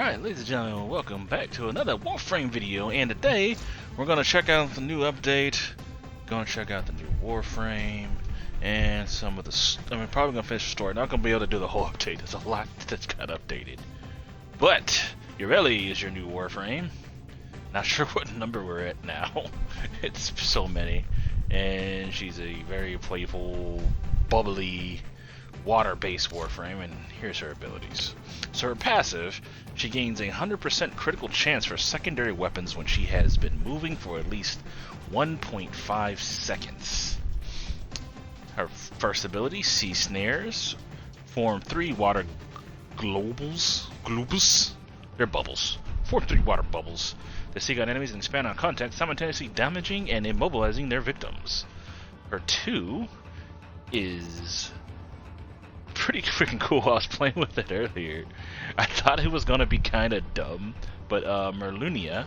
Alright, ladies and gentlemen, welcome back to another Warframe video, and today we're going to check out the new update, going to check out the new Warframe, and some of the, probably going to finish the story. Not going to be able to do the whole update, there's a lot that's got updated. But, Yareli is your new Warframe. Not sure what number we're at now, it's so many, and she's a very playful, bubbly, water-based Warframe, and here's her abilities. So her passive, she gains a 100% critical chance for secondary weapons when she has been moving for at least 1.5 seconds. Her first ability, Sea Snares, form 3 water globus. They're bubbles. Form 3 water bubbles. They seek out enemies and expand on contact, simultaneously damaging and immobilizing their victims. Her 2 is pretty freaking cool. I was playing with it earlier. I thought it was gonna be kind of dumb, but Merlunia,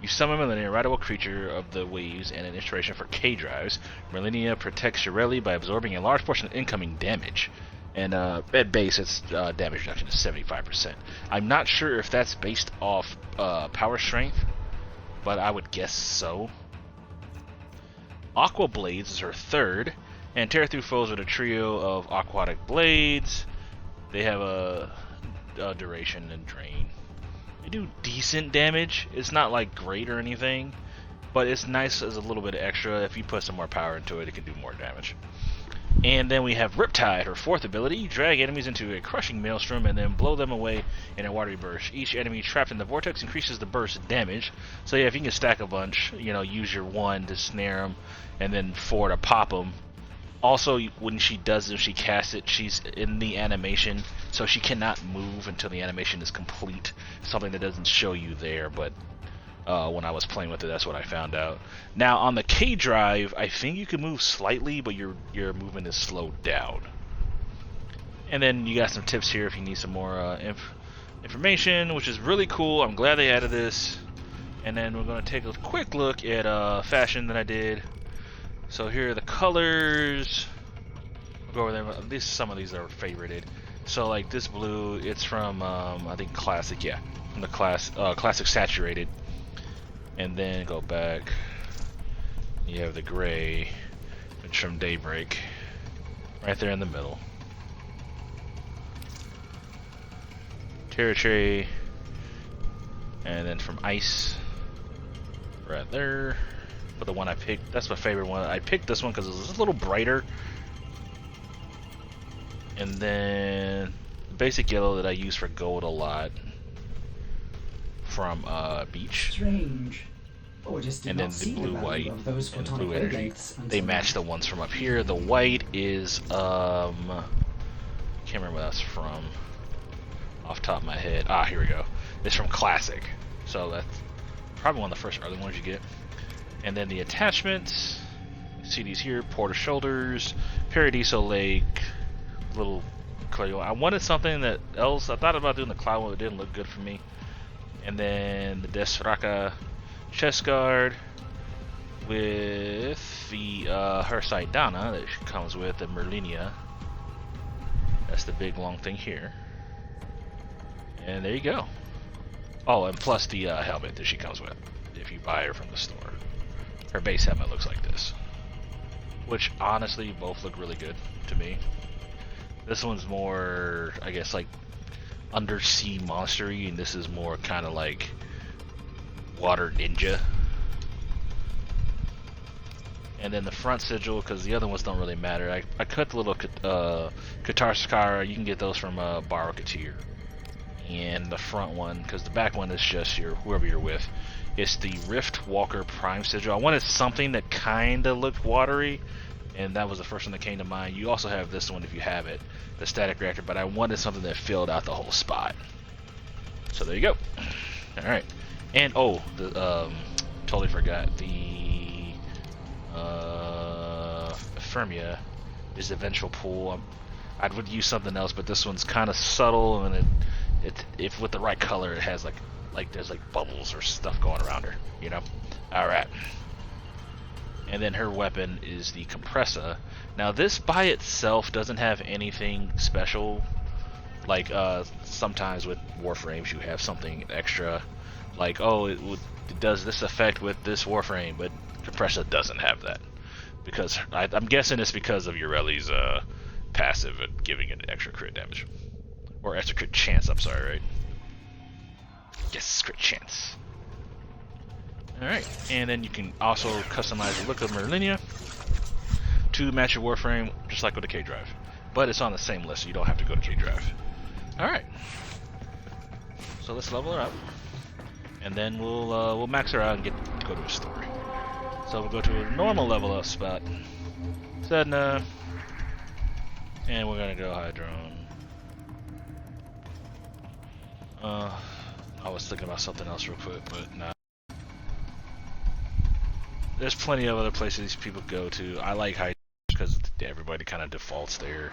you summon Merlunia, a rideable creature of the waves, and an inspiration for K drives. Merlunia protects Yareli by absorbing a large portion of incoming damage, and at base its damage reduction is 75%. I'm not sure if that's based off power strength, but I would guess so. Aqua Blades is her third, and tear through foes with a trio of aquatic blades. They have a duration and drain. They do decent damage. It's not like great or anything, but it's nice as a little bit of extra. If you put some more power into it, it can do more damage. And then we have Riptide, her fourth ability. Drag enemies into a crushing maelstrom and then blow them away in a watery burst. Each enemy trapped in the vortex increases the burst damage. So yeah, if you can stack a bunch, use your 1 to snare them, and then 4 to pop them. Also, when she does it, she casts it, she's in the animation, so she cannot move until the animation is complete. Something that doesn't show you there, but when I was playing with it, that's what I found out. Now, on the K drive, I think you can move slightly, but your movement is slowed down. And then you got some tips here if you need some more information, which is really cool. I'm glad they added this. And then we're going to take a quick look at fashion that I did. So here are the colors. We'll go over there. Some of these are favorited. So like this blue, it's from I think Classic, yeah, from the Classic Saturated. And then go back. You have the gray, it's from Daybreak, right there in the middle. Territory, and then from Ice, right there. But the one I picked, that's my favorite one. I picked this one because it was a little brighter. And then basic yellow that I use for gold a lot from Beach. Strange. And then the blue, white, and the blue energy. They match the ones from up here. The white is can't remember where that's from off the top of my head. Ah, here we go. It's from Classic. So that's probably one of the first early ones you get. And then the attachments, you see these here, Porter Shoulders, Paradiso Lake, little Clay. I wanted something that else. I thought about doing the cloud one, but it didn't look good for me. And then the Desraka chest guard with the her Saidana that she comes with, the Merlunia. That's the big long thing here. And there you go. Oh, and plus the helmet that she comes with if you buy her from the store. Her base helmet looks like this, which honestly both look really good to me. This one's more, I guess, like undersea monstery, and this is more kind of like water ninja. And then the front sigil, because the other ones don't really matter. I cut the little Qatar Skara. You can get those from Borrow Katir. And the front one, because the back one is just whoever you're with. It's the Rift Walker Prime Sigil. I wanted something that kind of looked watery, and that was the first one that came to mind. You also have this one if you have it, the Static Reactor, but I wanted something that filled out the whole spot. So there you go. Alright. And, oh, totally forgot, the Ephemia is the Ventral Pool. I would use something else, but this one's kind of subtle, and if with the right color, it has like there's like bubbles or stuff going around her, Alright. And then her weapon is the Compressor. Now this by itself doesn't have anything special. Like sometimes with Warframes you have something extra, like, oh, it does this effect with this Warframe, but Compressor doesn't have that. Because I'm guessing it's because of Yareli's passive at giving it extra crit damage. Or extra crit chance, I'm sorry, right? Yes, crit chance. Alright, and then you can also customize the look of Merlinia to match your Warframe, just like with the K-Drive. But it's on the same list, so you don't have to go to K-Drive. Alright. So let's level her up. And then we'll max her out and go to a story. So we'll go to a normal level up spot. Sedna. And we're gonna go Hydrone. I was thinking about something else real quick, but nah. There's plenty of other places these people go to. I like Hydrone because everybody kind of defaults there.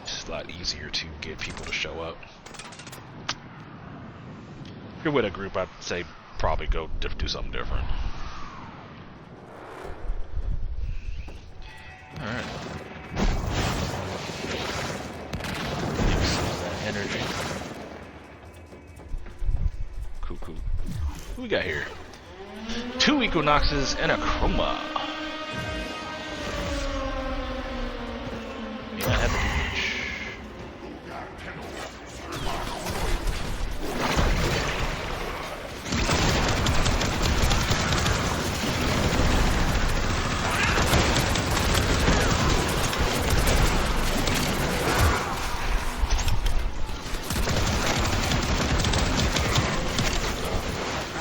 It's a lot easier to get people to show up. If you're with a group, I'd say probably go do something different. Alright. Give some of that energy. Cool. What we got here? 2 Equinoxes and a Chroma. May not have to do much.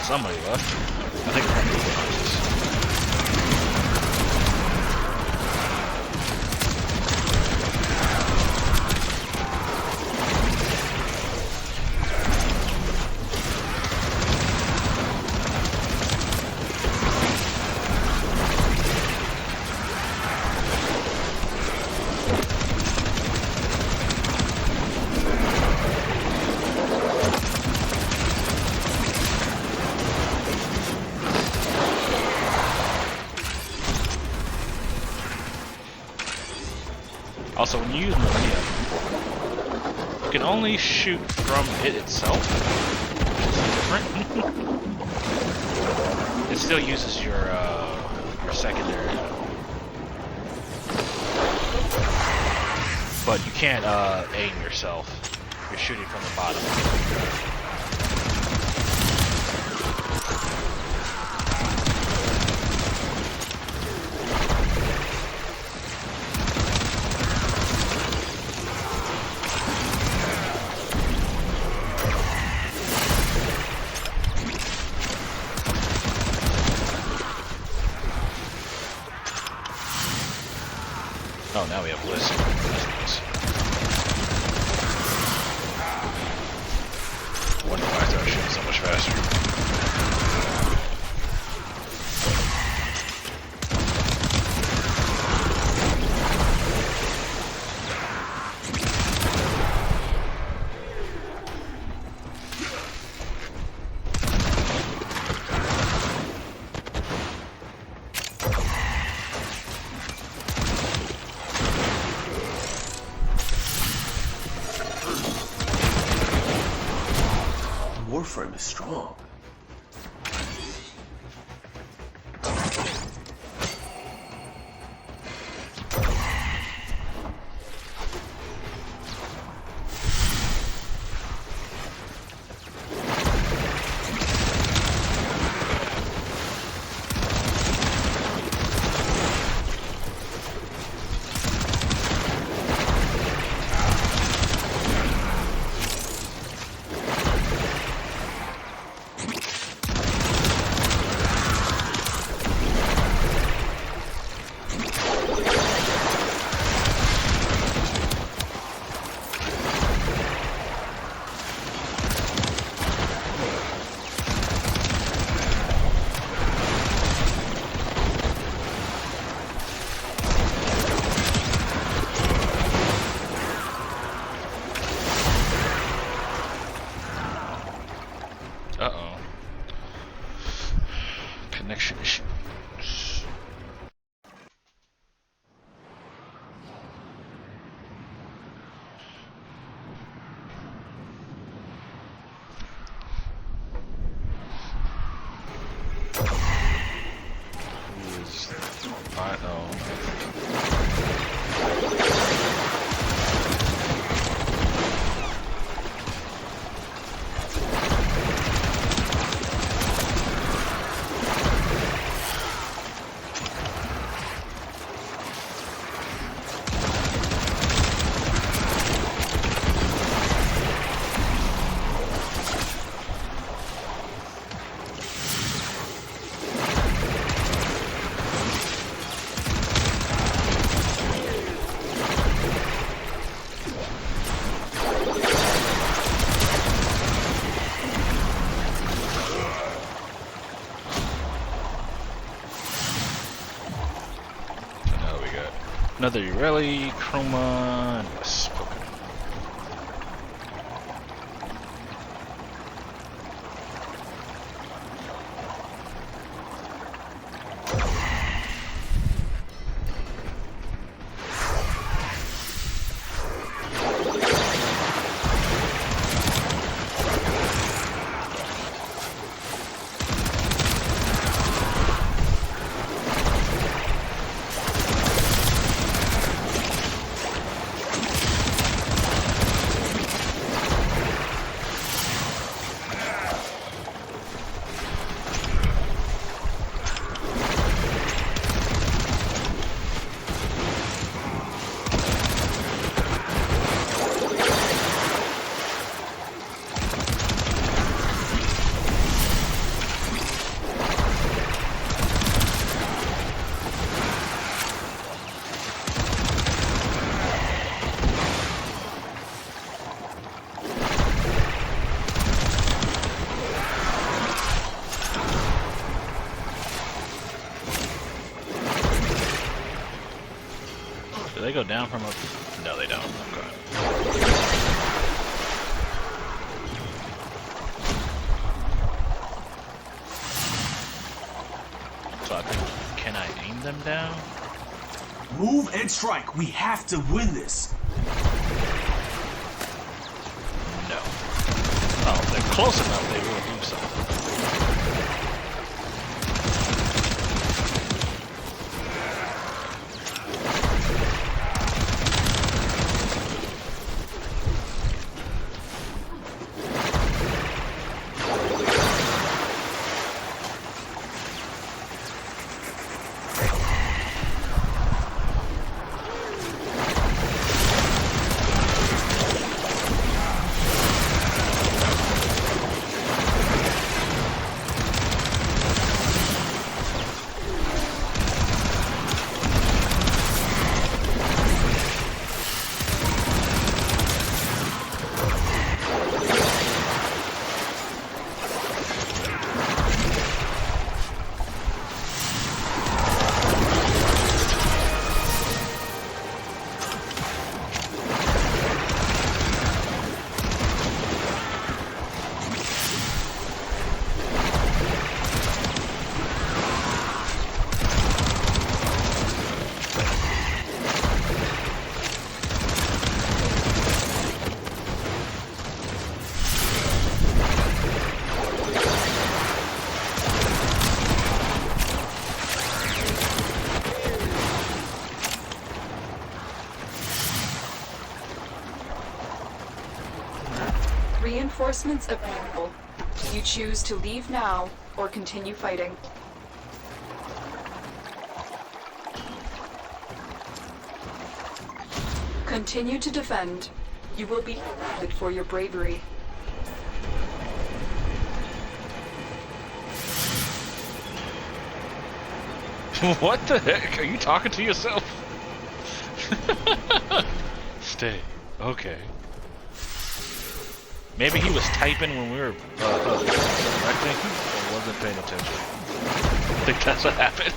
Somebody left. I think we're gonna Also, when you use Millennia, you can only shoot from it itself, which is different. It still uses your secondary, but you can't aim yourself. You're shooting from the bottom. Oh, now we have list. That's nice. I wonder why I started shooting so much faster. Warframe is strong. Another Yareli, Chroma, and Wisp. Okay. Do they go down from up? No, they don't. Okay. So I think, can I aim them down? Move and strike. We have to win this. No. Oh, if they're close enough, they will do something. Reinforcements available. You choose to leave now or continue fighting. Continue to defend. You will be rewarded for your bravery. What the heck? Are you talking to yourself? Stay. Okay. Maybe he was typing when we were directing, or wasn't paying attention. I think that's what happened.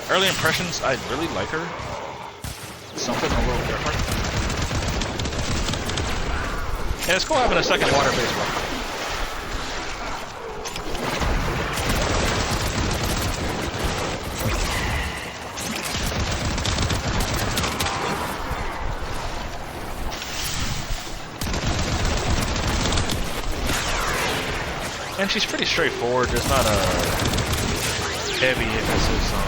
Early impressions, I really like her. Something a little different. And it's cool having a second water-based weapon. And she's pretty straightforward. There's not a heavy emphasis on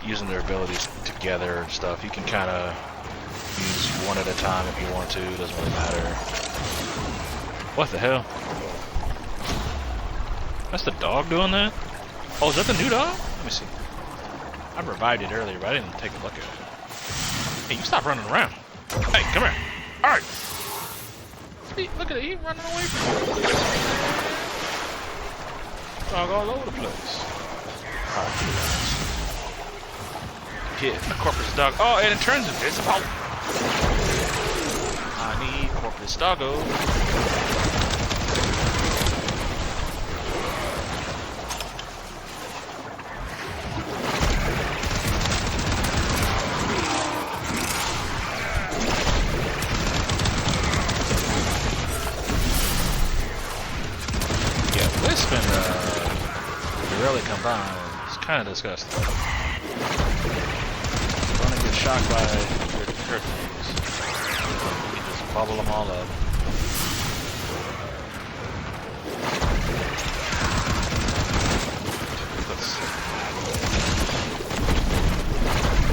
using their abilities together and stuff. You can kind of use one at a time if you want to. It doesn't really matter. What the hell? That's the dog doing that? Oh, is that the new dog? Let me see. I revived it earlier, but I didn't take a look at it. Hey, you stop running around. Come here. Alright. Look at it, he running away from me. Dog all over the place. Get a corpus dog. Oh, and it turns invisible. I need corpus doggo. Yeah, Wisp and Yareli combined. It's kind of disgusting. Gonna get shocked by your things. You can just bubble them all up. Let's see.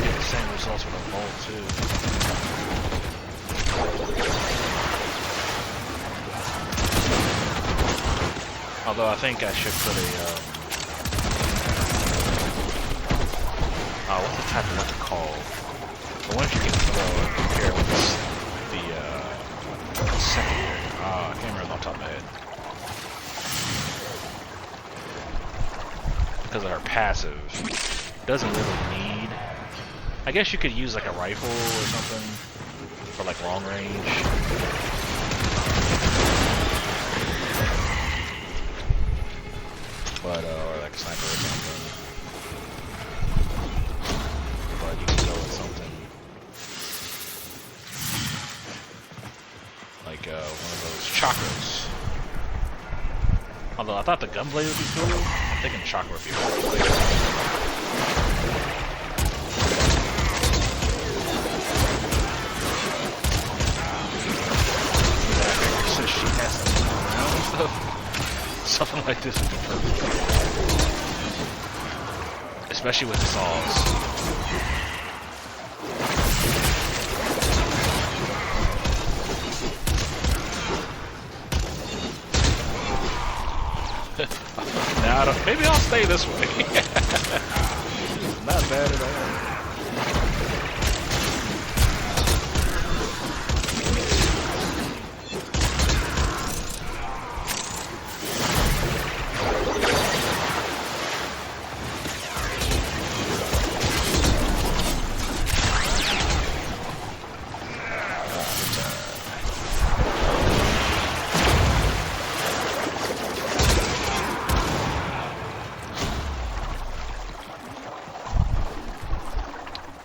Get the same results with a mold too. Although I think I should put a what's the type of what to call? The ones you can compare with the secondary. I can't remember off the top of my head. Because of her passive. Doesn't really need. I guess you could use like a rifle or something for like long range. But or like a sniper or something. But you can go with something like one of those chakras. Although I thought the gunblade would be cool, I'm thinking chakra would be cool. Since she has to move around and stuff, something like this would be perfect. Especially with the saws. Now I don't, maybe I'll stay this way. Not bad at all.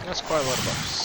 That's quite a lot of buffs.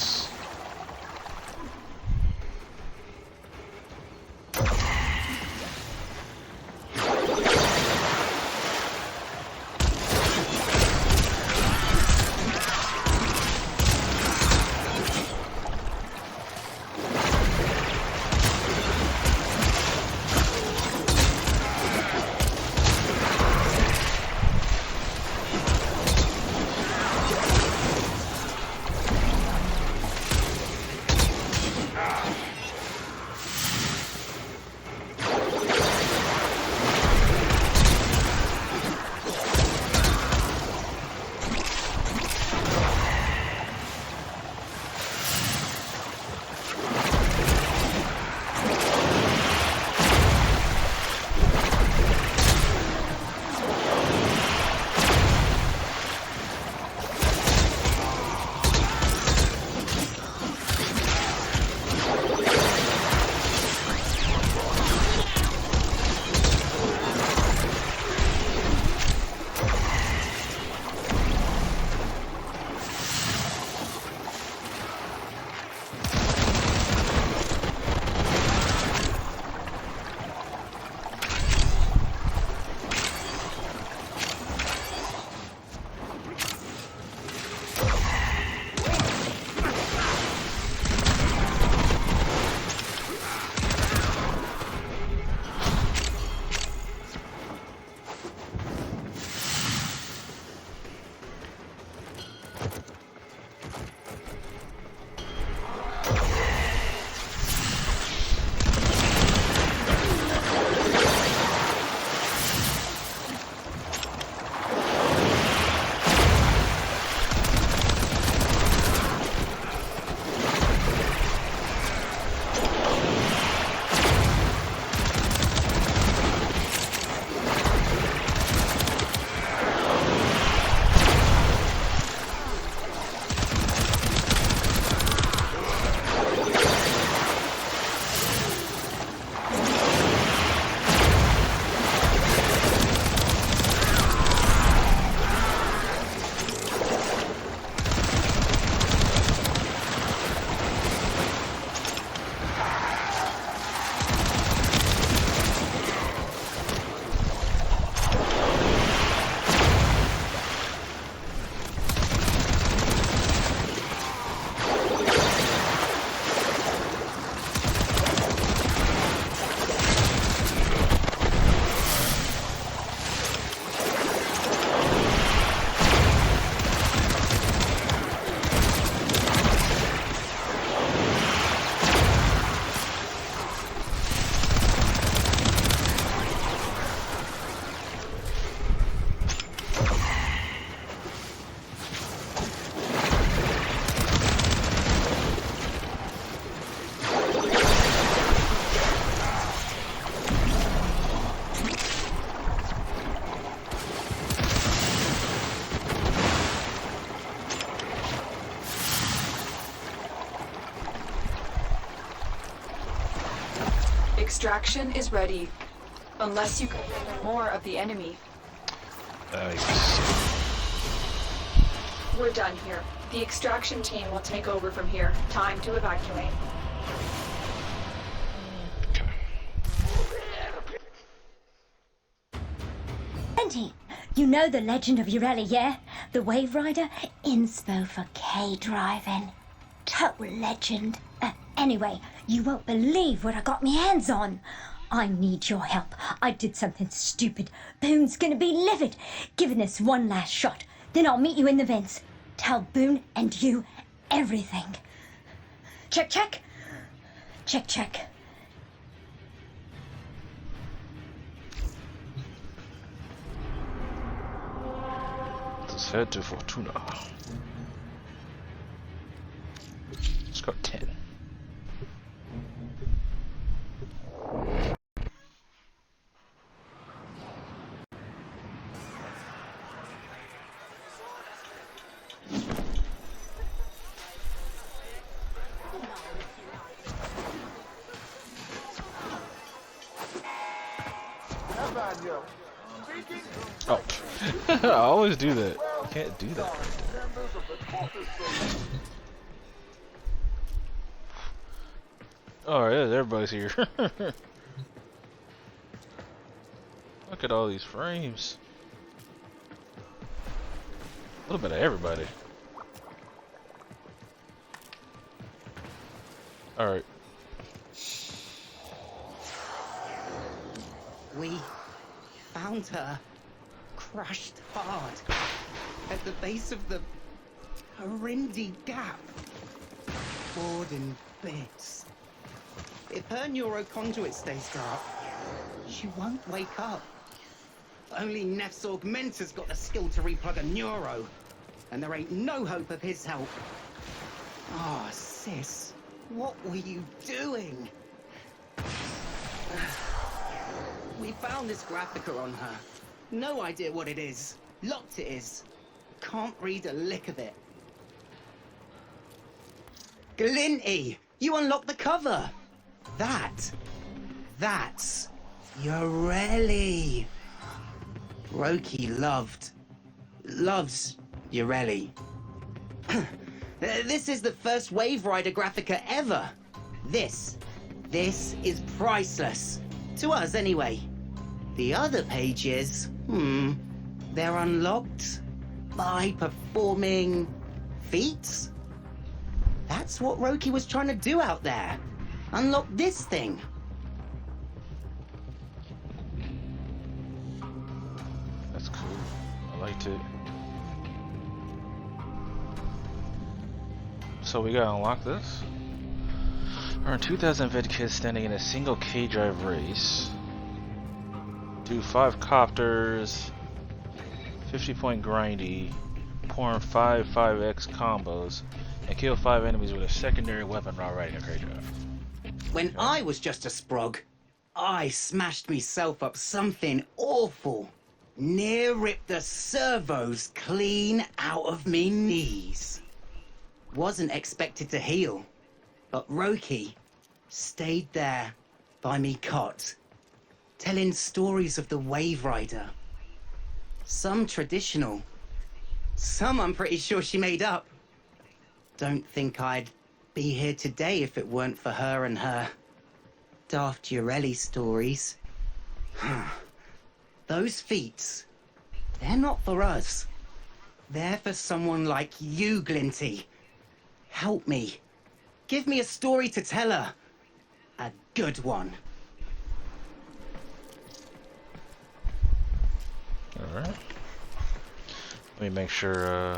Extraction is ready. Unless you can get more of the enemy. Yes. We're done here. The extraction team will take over from here. Time to evacuate. Andy, you know the legend of Yareli, yeah? The Wave Rider? Inspo for K-driving. Total legend. Anyway, you won't believe what I got my hands on. I need your help. I did something stupid. Boone's gonna be livid. Giving this one last shot. Then I'll meet you in the vents. Tell Boone and you everything. Check, check. Check, check. Let's head to Fortuna. Let's go 10. Oh, I always do that. You can't do that. Oh, yeah, everybody's here. Look at all these frames. A little bit of everybody. Alright. We found her crushed hard at the base of the Harindi Gap, bored in bits. If her neuroconduit stays dark, she won't wake up. Only Neff's augmentor's got the skill to replug a neuro, and there ain't no hope of his help. Oh, sis, what were you doing? We found this graphica on her. No idea what it is. Locked it is. Can't read a lick of it. Glinty, you unlocked the cover. That's Yareli. Roki loves Yareli. This is the first Wave Rider graphica ever. This is priceless. To us, anyway. The other pages, they're unlocked by performing feats. That's what Roki was trying to do out there. Unlock this thing. That's cool. I liked it. So we gotta unlock this. Earn 2,000 vet kits standing in a single K-drive race. Do 5 copters, 50-point grindy, perform 5 5x combos, and kill 5 enemies with a secondary weapon while riding a K-drive. When I was just a sprog, I smashed myself up something awful. Near ripped the servos clean out of me knees. Wasn't expected to heal, but Roki stayed there by me cot, telling stories of the Wave Rider. Some traditional, some I'm pretty sure she made up. Don't think I'd be here today if it weren't for her and her daft Yareli stories. Those feats, they're not for us. They're for someone like you, Glinty. Help me. Give me a story to tell her. A good one. Alright. Let me make sure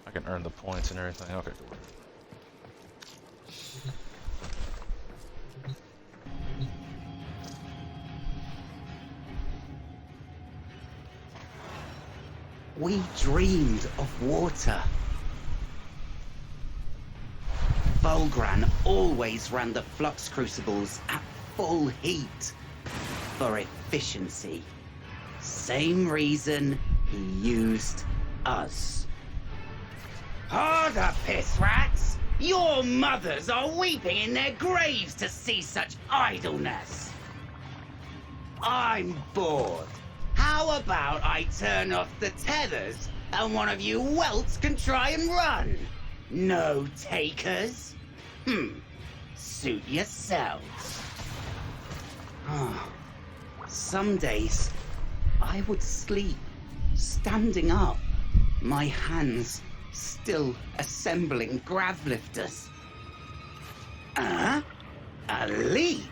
I can earn the points and everything. Okay, cool. We dreamed of water. Volgran always ran the flux crucibles at full heat for efficiency. Same reason he used us. Harder, piss rats! Your mothers are weeping in their graves to see such idleness. I'm bored. How about I turn off the tethers and one of you welts can try and run? No takers? Suit yourselves. Some days, I would sleep, standing up, my hands still assembling grav lifters. A leak?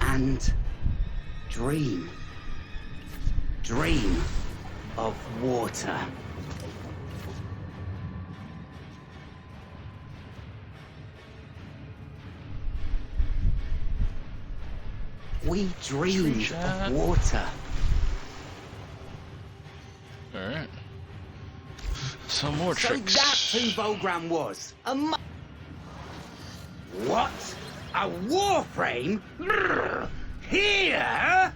And dream of water. We dreamed of water. Alright. Some more So tricks. that's who Volgran was. What? A Warframe? Brrr. Here?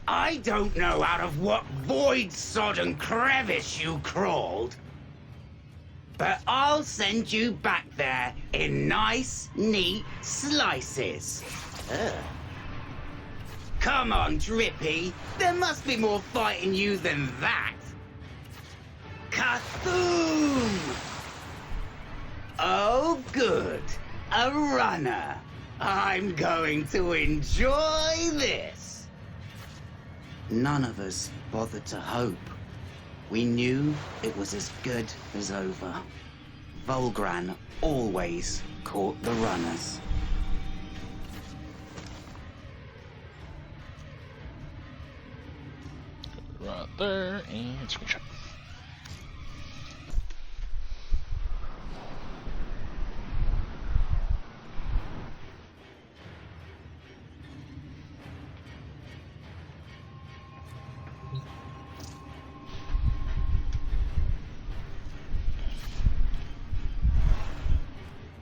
I don't know out of what void-sodden crevice you crawled, but I'll send you back there in nice, neat slices. Come on, Drippy. There must be more fight in you than that. Kathoom! Oh, good. A runner. I'm going to enjoy this. None of us bothered to hope. We knew it was as good as over. Volgran always caught the runners. Right there, and screenshot.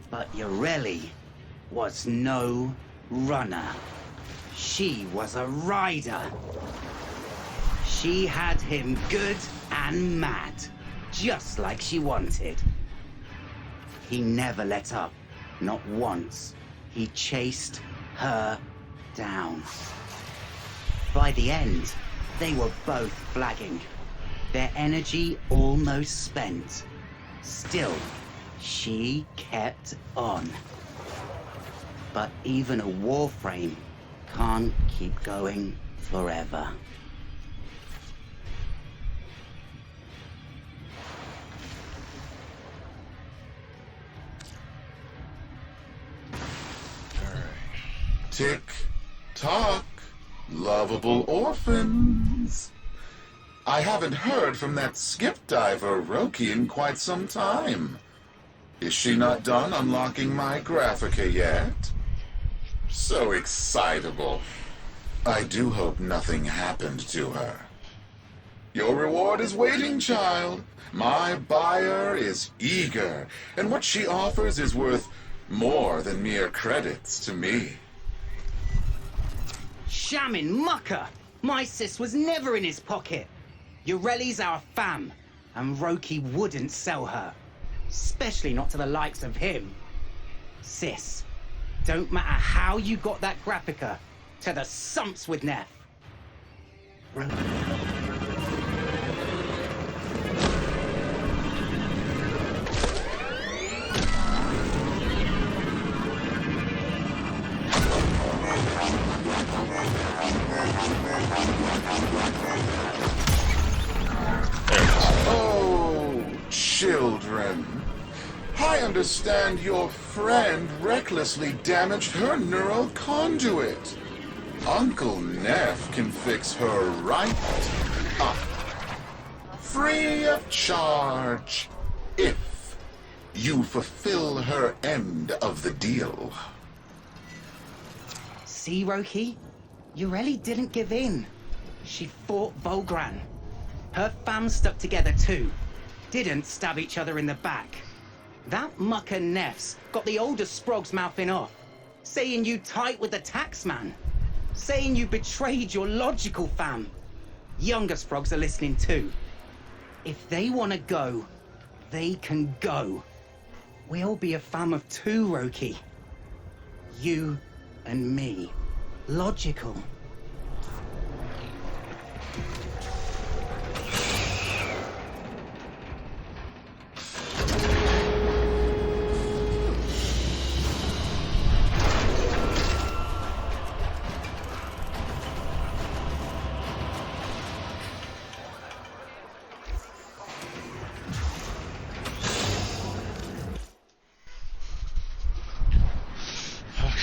But Yareli was no runner. She was a rider. She had him good and mad, just like she wanted. He never let up, not once. He chased her down. By the end, they were both flagging, their energy almost spent. Still, she kept on. But even a Warframe can't keep going forever. Tick tock, lovable orphans. I haven't heard from that skip diver Roki in quite some time. Is she not done unlocking my Graphica yet? So excitable. I do hope nothing happened to her. Your reward is waiting, child. My buyer is eager, and what she offers is worth more than mere credits to me. Shamming mucker! My sis was never in his pocket. Yareli's our fam, and Roki wouldn't sell her. Especially not to the likes of him. Sis, don't matter how you got that Graphica, to the sumps with Neff. Oh, children. I understand your friend recklessly damaged her neural conduit. Uncle Neff can fix her right up. Free of charge. If you fulfill her end of the deal. See, Roki? Yareli didn't give in. She fought Volgran. Her fam stuck together too. Didn't stab each other in the back. That mucker Neff's got the older Sprog's mouthing off, saying you tight with the taxman, saying you betrayed your logical fam. Younger Sprogs are listening too. If they want to go, they can go. We'll be a fam of two, Roki. You and me. Logical.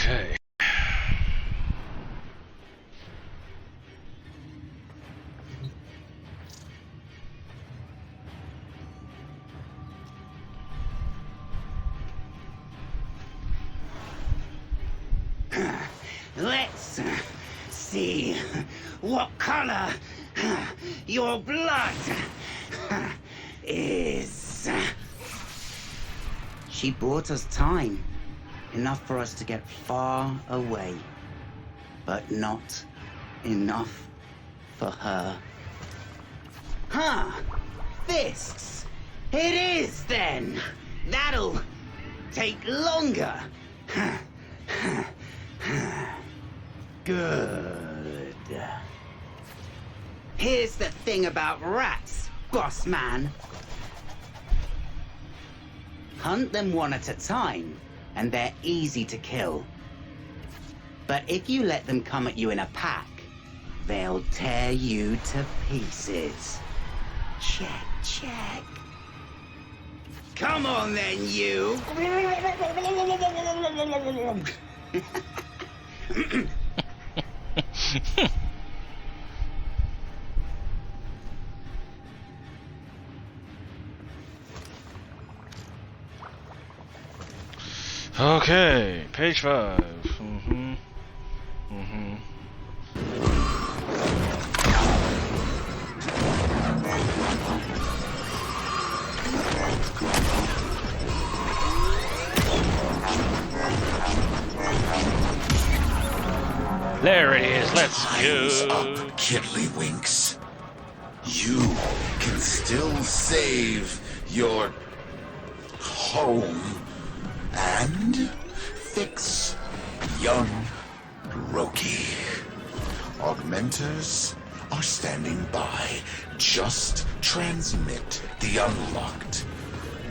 Okay. Let's see what color your blood is. She bought us time, enough for us to get far away, but not enough for her. Huh, fists. It is then. That'll take longer. Good. Here's the thing about rats, boss man. Hunt them one at a time, and they're easy to kill. But if you let them come at you in a pack, they'll tear you to pieces. Check, check. Come on then, you! Okay, page 5. There it is, let's Time's go. up, Kiddlywinks. You can still save your home and fix young Roki. Augmenters are standing by. Just transmit the unlocked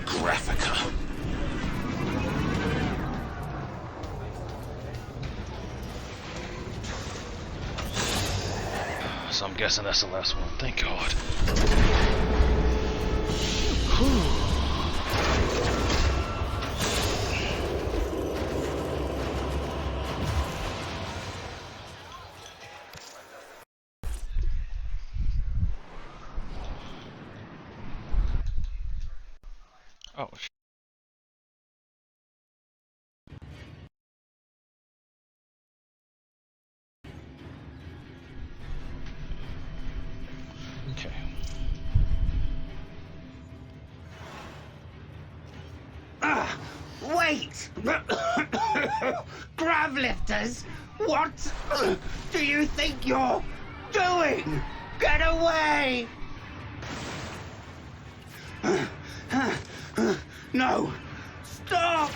Graphica. So I'm guessing that's the last one. Thank God. Oh, okay. Wait! Gravlifters, what do you think you're doing? Get away! No! Stop!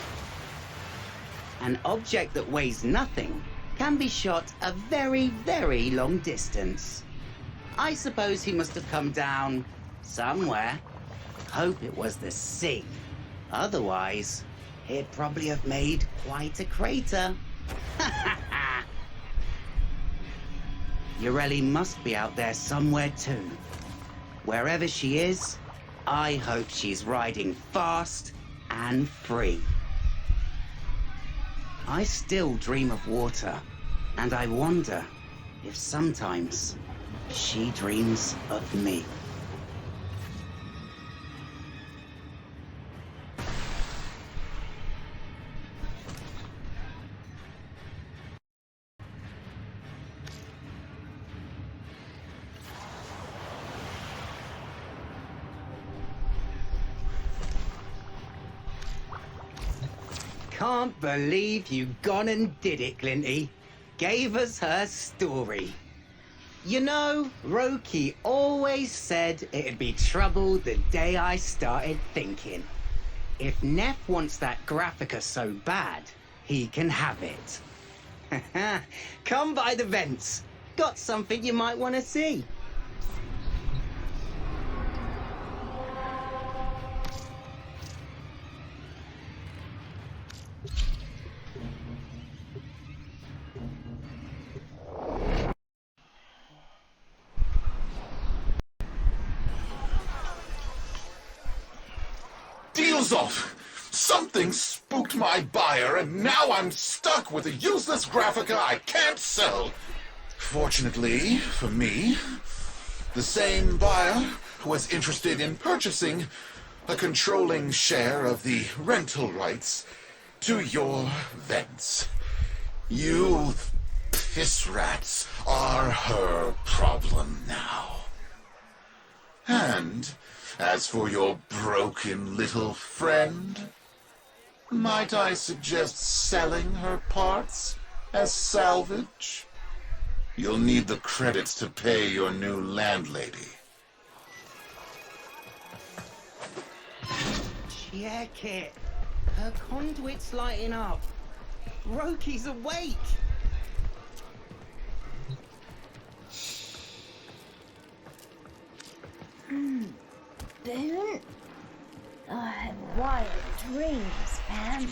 An object that weighs nothing can be shot a very, very long distance. I suppose he must have come down somewhere. Hope it was the sea. Otherwise, he'd probably have made quite a crater. Yareli must be out there somewhere too. Wherever she is, I hope she's riding fast and free. I still dream of water, and I wonder if sometimes she dreams of me. Can't believe you gone and did it, Glinty. Gave us her story. You know, Roki always said it'd be trouble the day I started thinking. If Neff wants that Graphica so bad, he can have it. Come by the vents. Got something you might want to see. Deals off! Something spooked my buyer, and now I'm stuck with a useless Graphica I can't sell. Fortunately for me, the same buyer was interested in purchasing a controlling share of the rental rights to your vents. You piss rats are her problem now. And as for your broken little friend, might I suggest selling her parts as salvage? You'll need the credits to pay your new landlady. Check it. Her conduit's lighting up. Roki's awake. Boone? I had wild dreams, fam.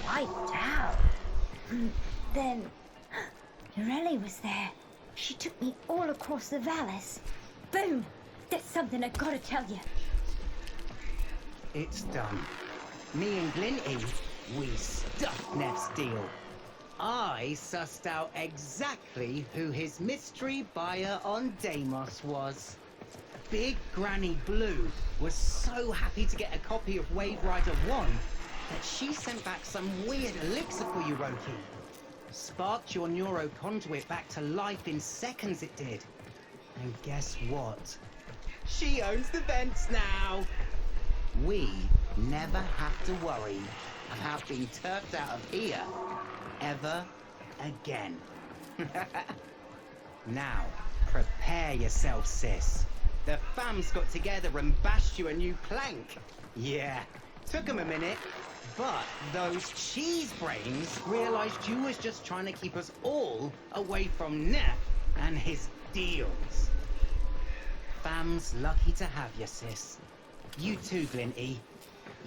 Wiped out. Then, Yareli was there. She took me all across the valleys. Boone, there's something I gotta tell you. It's done. Me and Glinty, we stuffed Neff's deal. I sussed out exactly who his mystery buyer on Deimos was. Big Granny Blue was so happy to get a copy of Wave Rider 1 that she sent back some weird elixir for you, Roki. Sparked your neuro conduit back to life in seconds, it did. And guess what? She owns the vents now. We never have to worry about being turfed out of here ever again. Now, prepare yourself, sis. The fams got together and bashed you a new plank. Yeah, took them a minute, but those cheese brains realized you was just trying to keep us all away from Neff and his deals. Fam's lucky to have you, sis. You too, Glinty.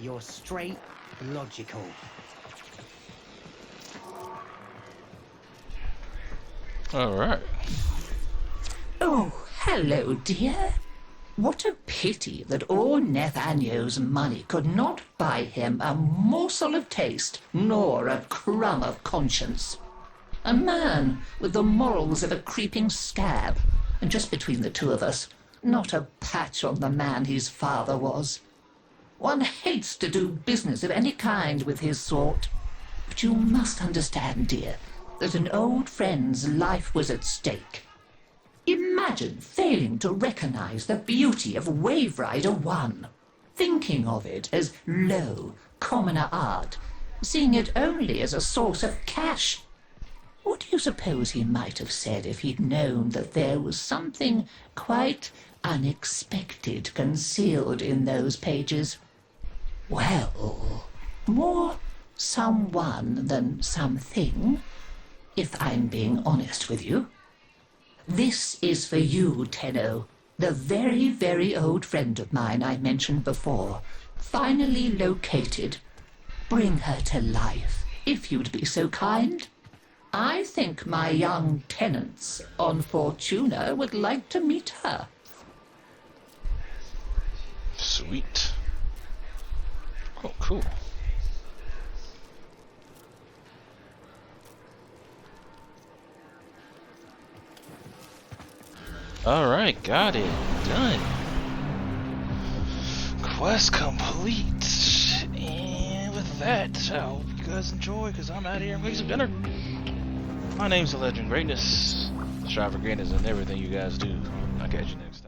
You're straight logical. Alright. Oh, hello, dear. What a pity that all Nathaniel's money could not buy him a morsel of taste, nor a crumb of conscience. A man with the morals of a creeping scab, and just between the two of us, not a patch on the man his father was. One hates to do business of any kind with his sort. But you must understand, dear, that an old friend's life was at stake. Imagine failing to recognize the beauty of Wave Rider 1, thinking of it as low, commoner art, seeing it only as a source of cash. What do you suppose he might have said if he'd known that there was something quite unexpected concealed in those pages? Well, more someone than something, if I'm being honest with you. This is for you, Tenno, the very, very old friend of mine I mentioned before, finally located. Bring her to life, if you'd be so kind. I think my young tenants on Fortuna would like to meet her. Sweet. Oh, cool. Alright, got it. Done. Quest complete. And with that, I hope you guys enjoy, because I'm out of here and make some dinner. My name's The Legend Greatness. Strive for greatness in everything you guys do. I'll catch you next time.